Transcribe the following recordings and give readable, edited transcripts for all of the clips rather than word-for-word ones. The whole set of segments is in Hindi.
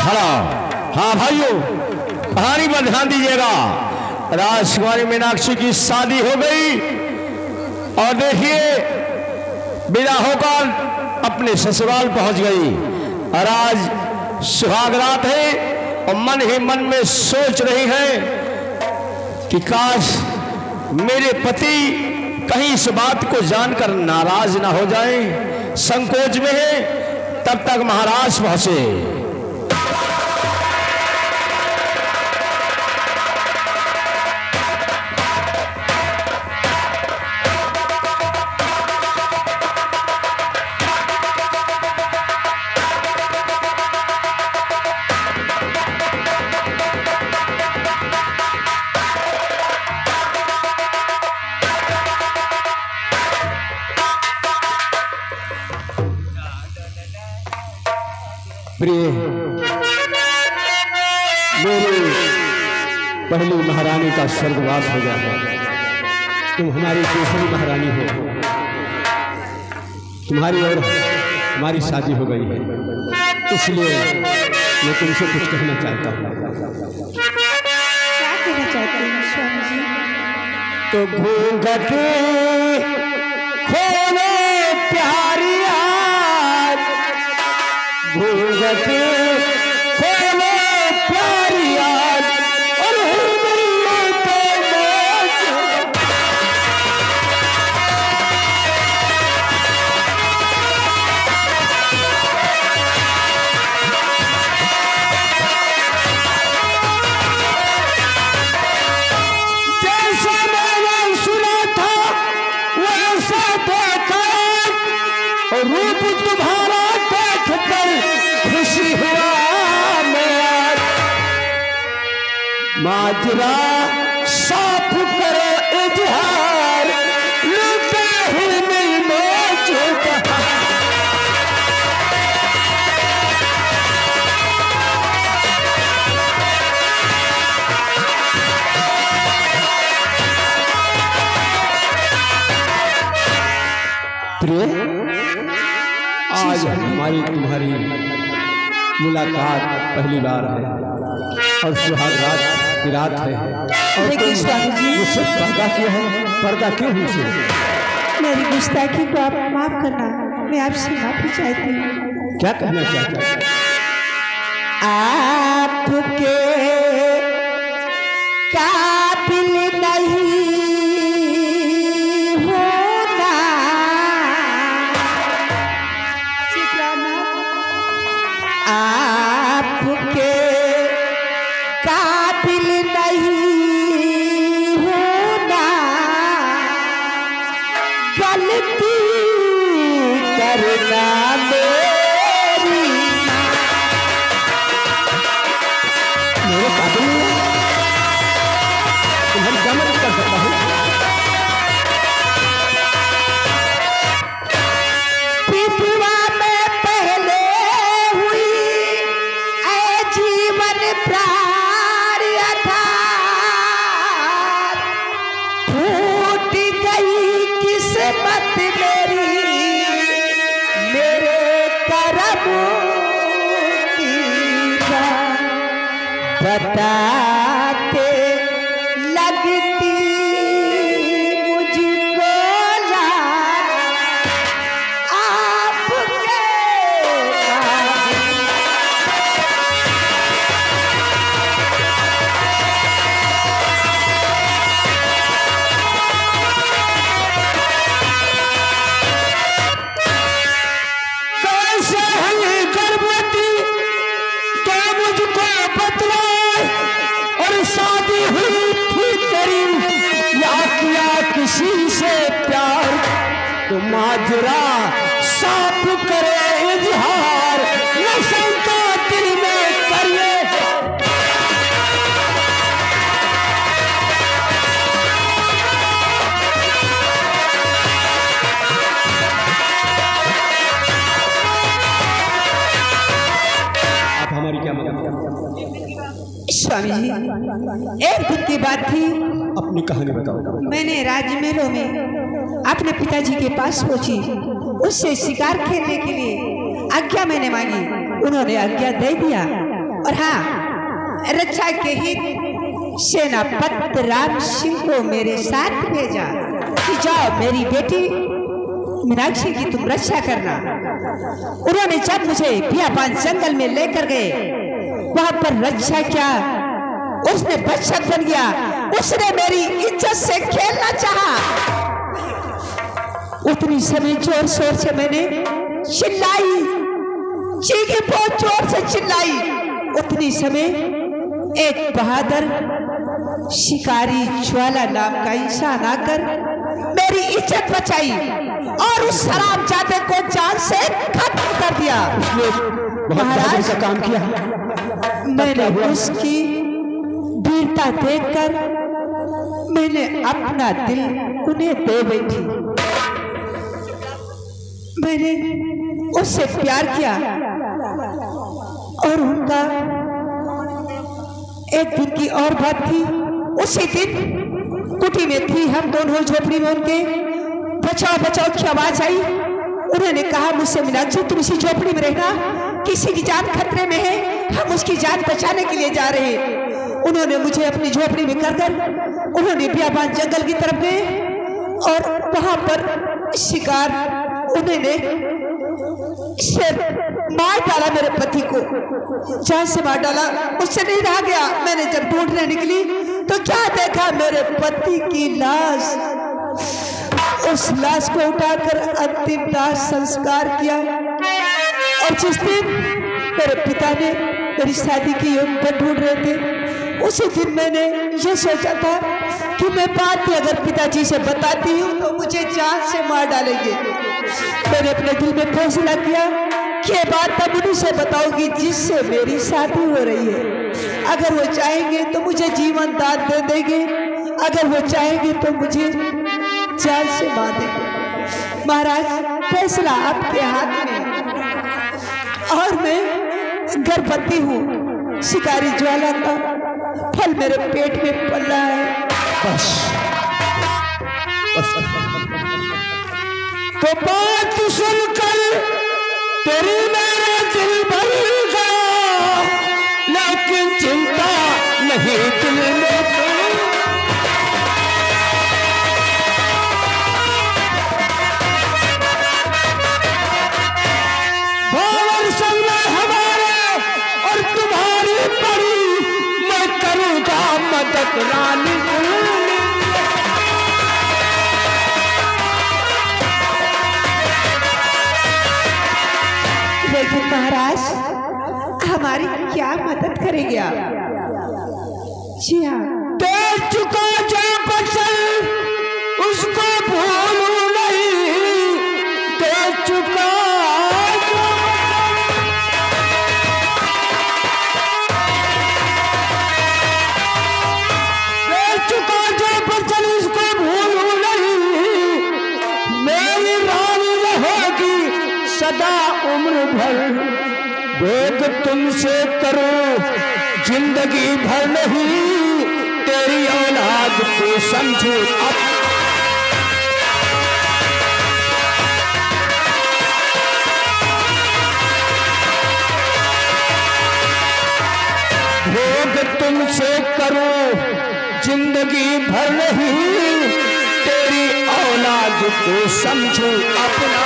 खड़ा। हाँ भाइयों, कहानी पर ध्यान दीजिएगा। राजकुमारी मीनाक्षी की शादी हो गई और देखिए विदा होकर अपने ससुराल पहुंच गई और आज सुहाग रात है और मन ही मन में सोच रही है कि काश मेरे पति कहीं इस बात को जानकर नाराज ना हो जाए। संकोच में है, तब तक महाराज पहुंचे। प्रिय मेरी पहली महारानी का स्वर्गवास हो गया है। तुम हमारी दूसरी महारानी हो। तुम्हारी और हमारी शादी हो गई है, इसलिए मैं तुमसे कुछ कहना चाहता हूँ। क्या कहना चाहते हैं स्वामी जी? तो घूंघट खोलो प्यारी आज, घूंघट खोलो प्यारी आज और हृदय को जैसा मैंने सुना था वैसा देखा और रूप तुम्हारा देख कर खुशी हुआ मैं। माजरा साफ करो इजहार, लुटे ही नहीं मौजूदा। प्रिय, आज हमारी तुम्हारी मुलाकात पहली बार है और सुहाग रात की रात है और लेकिन स्वामी जी, मुझसे पर्दा क्यों है? पर्दा क्यों मुझसे? मेरी गुस्ताखी को आप माफ करना, मैं आपसे माफी चाहती हूँ। क्या कहना चाहते हैं? आपके काबिल नहीं होना, आपके काबिल नहीं होना, गलती करना मेरी मेरे काबिल नहीं है? तुम्हारी क्या मदद कर सकता हूँ? विधवा में पहले हुई ऐ जीवन प्रार आधार, फूट गई किस्मत मेरी मेरे करम की बात बताते लगती मुझको लाज आपके कैसे हुई गर्भवती तो मुझको बतलाए, और शादी हुई थी तेरी या किया किसी से प्यार। तो माजरा साफ करे इजहार, न शंका दिल में करिए। आप हमारी क्या मदद कर? स्वामी जी, एक दिन की बात थी, अपनी कहानी बताओ। मैंने राजमहलों में अपने पिताजी के पास पहुंची, उससे शिकार खेलने के लिए आज्ञा मैंने मांगी, उन्होंने आज्ञा दे दिया। और हाँ, रक्षा के हित सेनापति राम सिंह को मेरे साथ भेजा कि जाओ मेरी बेटी मीनाक्षी की तुम रक्षा करना। उन्होंने जब मुझे बियाबान जंगल में लेकर गए, वहां पर रक्षा क्या, उसने बच्चक बन गया, उसने मेरी इज्जत से खेलना चाहा। उतनी समय जोर शोर से मैंने चिल्लाई, चीखी बहुत जोर से चिल्लाई। उतनी समय एक बहादुर शिकारी ज्वाला नाम का इंसान आकर मेरी इज्जत बचाई और उस हरामजादे को जान से खत्म कर दिया। महाराज का काम किया। मैंने उसकी वीरता देखकर मैंने अपना दिल उन्हें दे बैठी। मैंने उससे प्यार किया और उनका एक दिन की और बात थी। उसी दिन कुटी में थी, हम दोनों झोपड़ी में, उनके बचाओ बचाओ की आवाज आई। उन्होंने कहा मुझसे, मीनाक्षी तुम इसी झोपड़ी में रहना, किसी की जान खतरे में है, हम उसकी जान बचाने के लिए जा रहे हैं। उन्होंने मुझे अपनी झोपड़ी में कर उन्होंने बियाबान जंगल की तरफ गए और वहां पर शिकार उन्होंने से मार डाला, मेरे पति को जान से मार डाला। उससे नहीं रहा गया। मैंने जब ढूंढने निकली तो क्या देखा, मेरे पति की लाश। उस लाश को उठाकर अंतिम दाह संस्कार किया। और जिस दिन मेरे पिता ने मेरी शादी की पर ढूंढ रहे थे, उसी दिन मैंने ये सोचा था कि मैं बात अगर पिताजी से बताती हूँ तो मुझे जान से मार डालेंगे। मैंने अपने दिल में फैसला किया कि ये बात तब उन्हीं से बताऊंगी जिससे मेरी शादी हो रही है। अगर वो चाहेंगे तो मुझे जीवन दान दे देंगे, अगर वो चाहेंगे तो मुझे जान से मार देंगे। महाराज, फैसला आपके हाथ में। और मैं गर्भवती हूँ, शिकारी ज्वाला का फल मेरे पेट में पल रहा है। बस तो बात सुनकर तेरी मेरा दिल भर गया, लेकिन चिंता नहीं दिल में भावर संग हमारे और तुम्हारी परी, मैं करूँगा मदद रानी। लेकिन महाराज, हमारी क्या मदद करेंगे आप? जी हाँ, दे चुका जो बचन उसको भूलूं नहीं, दे चुका जो बचन उसको भूलूं नहीं। मेरी रानी रहेगी सदा उम्र भर, भेद तुमसे करो जिंदगी भर नहीं, तेरी औलाद को समझो अब। भेद तुमसे करो जिंदगी भर नहीं, तेरी औलाद को समझो अपना।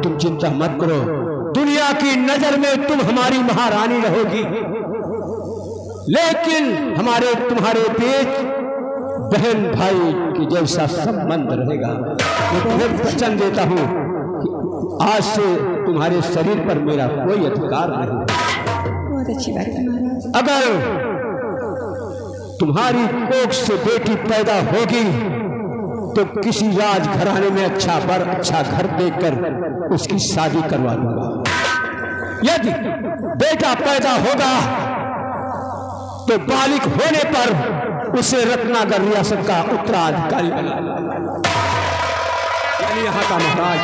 तुम चिंता मत करो, दुनिया की नजर में तुम हमारी महारानी रहोगी, लेकिन हमारे तुम्हारे बीच बहन भाई की जैसा संबंध रहेगा। मैं तुम्हें वचन देता हूँ कि आज से तुम्हारे शरीर पर मेरा कोई अधिकार नहीं। बहुत अच्छी बात है महाराज। अगर तुम्हारी कोख से बेटी पैदा होगी तो किसी राज घराने में अच्छा घर देकर उसकी शादी करवा दूंगा। यदि बेटा पैदा होगा तो बालिक होने पर उसे रत्नागर रियासत का उत्तराधिकारी बना, यानी यहाँ का महाराज।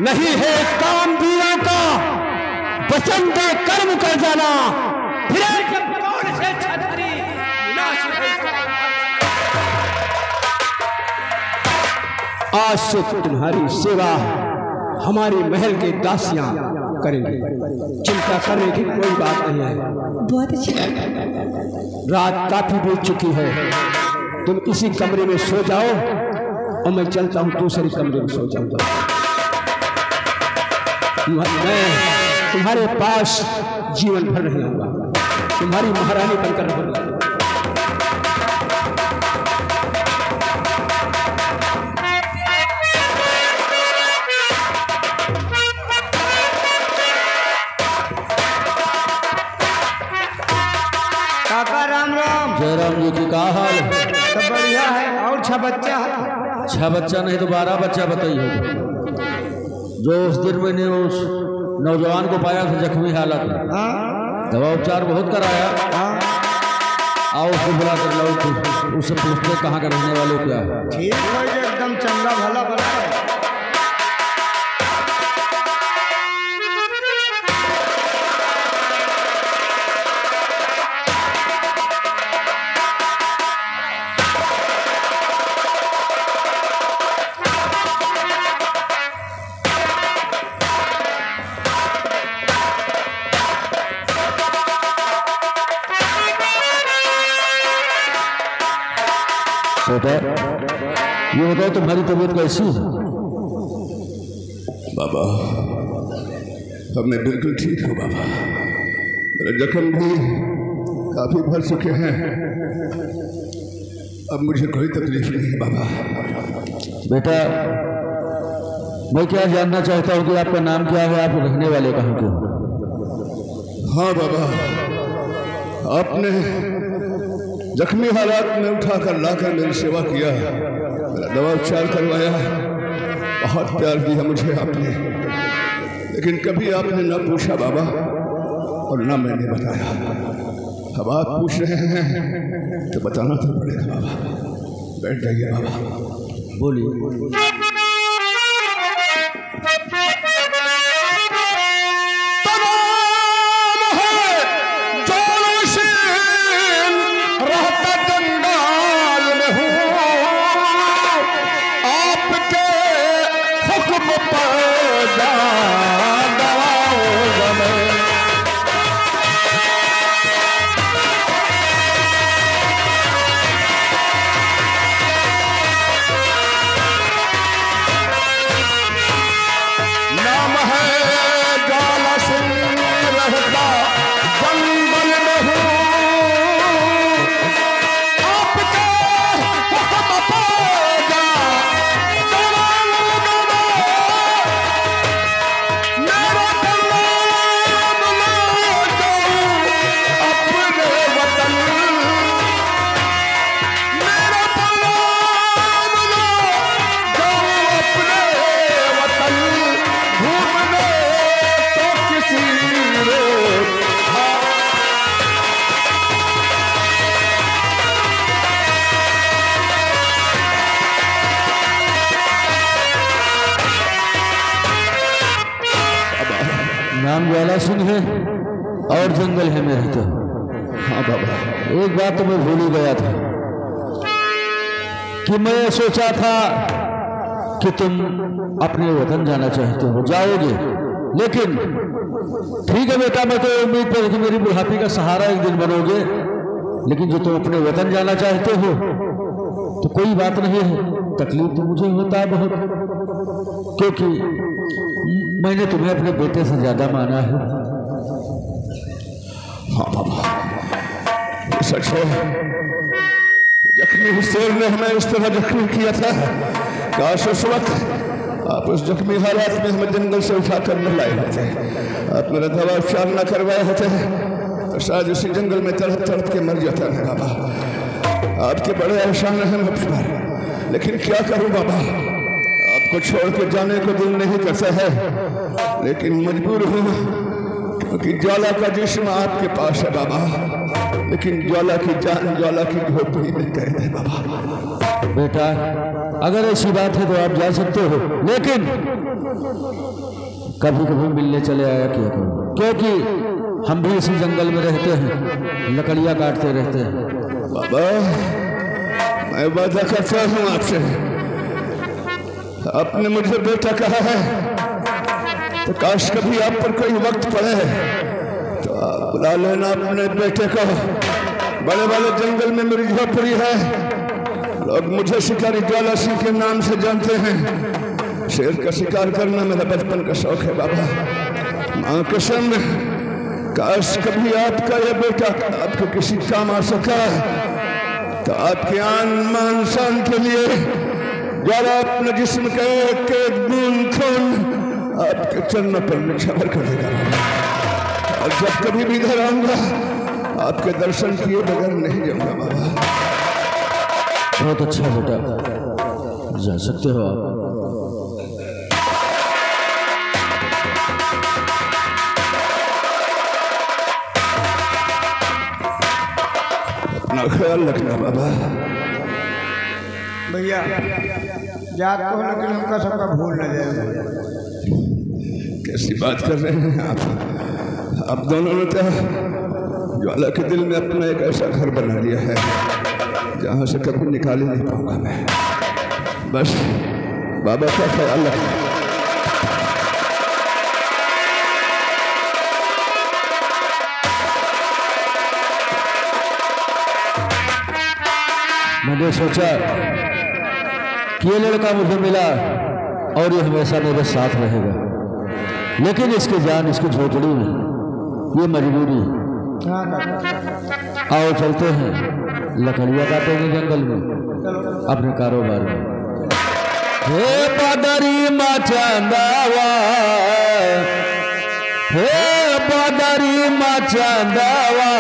नहीं है काम दिया का वचन दे कर्म कर जाना, फिर आज से तुम्हारी सेवा हमारे महल के दासियां करेंगे। चिंता करने की कोई बात नहीं है। बहुत अच्छी बात। रात काफी बीत चुकी है, तुम इसी कमरे में सो जाओ और मैं चलता हूँ दूसरे कमरे में सो जाऊंगा। मैं तुम्हारे पास जीवन भर नहीं आऊंगा, तुम्हारी महारानी बनकर रहूंगा। काका राम राम। जयराम जी की का हाल? सब बढ़िया है। और 6 बच्चा है? 6 बच्चा नहीं तो 12 बच्चा बताइए। जो उस दिन मैंने उस नौजवान को पाया था जख्मी हालत में, हाँ दवा उपचार बहुत कराया। हाँ आओ उसको बुला कर लाओ, उससे पूछते कहाँ का रहने वाले क्या है। ठीक है, एकदम चंगा भला बना है। बेटा ये बताओ तुम्हारी तबीयत कैसी है? बाबा अब मैं बिल्कुल ठीक हूँ बाबा। मेरे जख्म भी काफी भर चुके हैं, अब मुझे कोई तकलीफ नहीं है बाबा। बेटा मैं क्या जानना चाहता हूँ कि आपका नाम क्या है, आप रहने वाले कहाँ के? हाँ बाबा, आपने जख्मी हालात में उठाकर लाकर मेरी सेवा किया, मेरा दवा उपचार करवाया, बहुत प्यार दिया मुझे आपने, लेकिन कभी आपने ना पूछा बाबा और ना मैंने बताया। अब आप पूछ रहे हैं तो बताना तो पड़ेगा बाबा। बैठ जाइए बाबा। बोलिए। नाम ज्वाला सिंह है और जंगल है में रहते हो। हाँ बाबा। एक बात तो मैं भूल ही गया था कि मैं सोचा था कि तुम अपने वतन जाना चाहते हो, जाओगे, लेकिन ठीक है बेटा, मैं तो उम्मीद पर कि मेरी बुढ़ापी का सहारा एक दिन बनोगे, लेकिन जो तुम अपने वतन जाना चाहते हो तो कोई बात नहीं है। तकलीफ तो मुझे होता है बहुत, क्योंकि मैंने तुम्हें अपने बेटे से ज्यादा माना है। हाँ बाबा, ये सच है। जख्मी शेर ने हमें इस तरह जख्मी किया था, काश उस वक्त आप उस जख्मी हालात में हमें जंगल से उठाकर न लाए होते, आप मेरा दवा उपचार न करवाए होते तो शायद उसी जंगल में तड़प तड़प के मर जाता है बाबा। आपके बड़े एहसान हैं मुझ पर, लेकिन क्या करूं बाबा, आपको छोड़ के जाने को दिल नहीं करता है, लेकिन मजबूर हूं, क्योंकि ज्वाला का जिस्म आपके पास है बाबा, लेकिन ज्वाला की जान ज्वाला की झोपड़ी में कैद है बाबा। बेटा अगर ऐसी बात है तो आप जा सकते हो, लेकिन कभी कभी मिलने चले आया किया करो, क्योंकि हम भी इसी जंगल में रहते हैं, लकड़ियां काटते रहते हैं। बाबा मैं वादा करता हूँ आपसे, आपने मुझे बेटा कहा है, तो काश कभी आप पर कोई वक्त पड़े तो आप बुला लेना अपने बेटे को। बड़े वाले जंगल में मेरी झोपड़ी है, लोग मुझे शिकारी ज्वाला सिंह के नाम से जानते हैं। शेर का शिकार करना मेरा बचपन का शौक है बाबा। माँ कसम, काश कभी आपका यह बेटा आपके किसी काम आ सका, तो आपके आन मान शान के लिए जरा अपने जिस्म का एक एक बूंद खून आपके चरणों पर निछावर कर देगा। और जब कभी भी इधर आऊंगा आपके दर्शन किए बगैर नहीं जाऊंगा बाबा। बहुत अच्छा बेटा, जा सकते हो आप। अपना ख्याल रखना बाबा। भैया जात को लेकिन हमका सबका भूल न जाए। कैसी बात कर रहे हैं आप दोनों ने तो ज्वाला के दिल में अपना एक ऐसा घर बना लिया है जहां से कभी निकाल ही नहीं पाऊंगा मैं। बस बाबा का ख्याल रखना। मैंने सोचा कि ये लड़का मुझे मिला और ये हमेशा मेरे साथ रहेगा, लेकिन इसकी जान इसकी झोपड़ी में, ये मजबूरी है। आओ चलते हैं, लकड़ियाँ काटेंगे जंगल में अपने कारोबार में। हे बदरी मचंदावा, हे बदरी मचंदावा,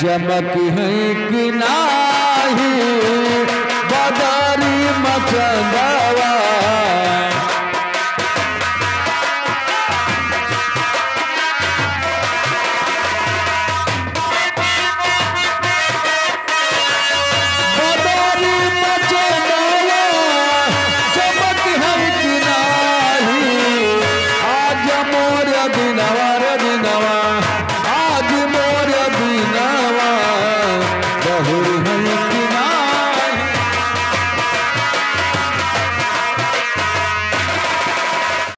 चमक है कि नाही बदरी मचंदा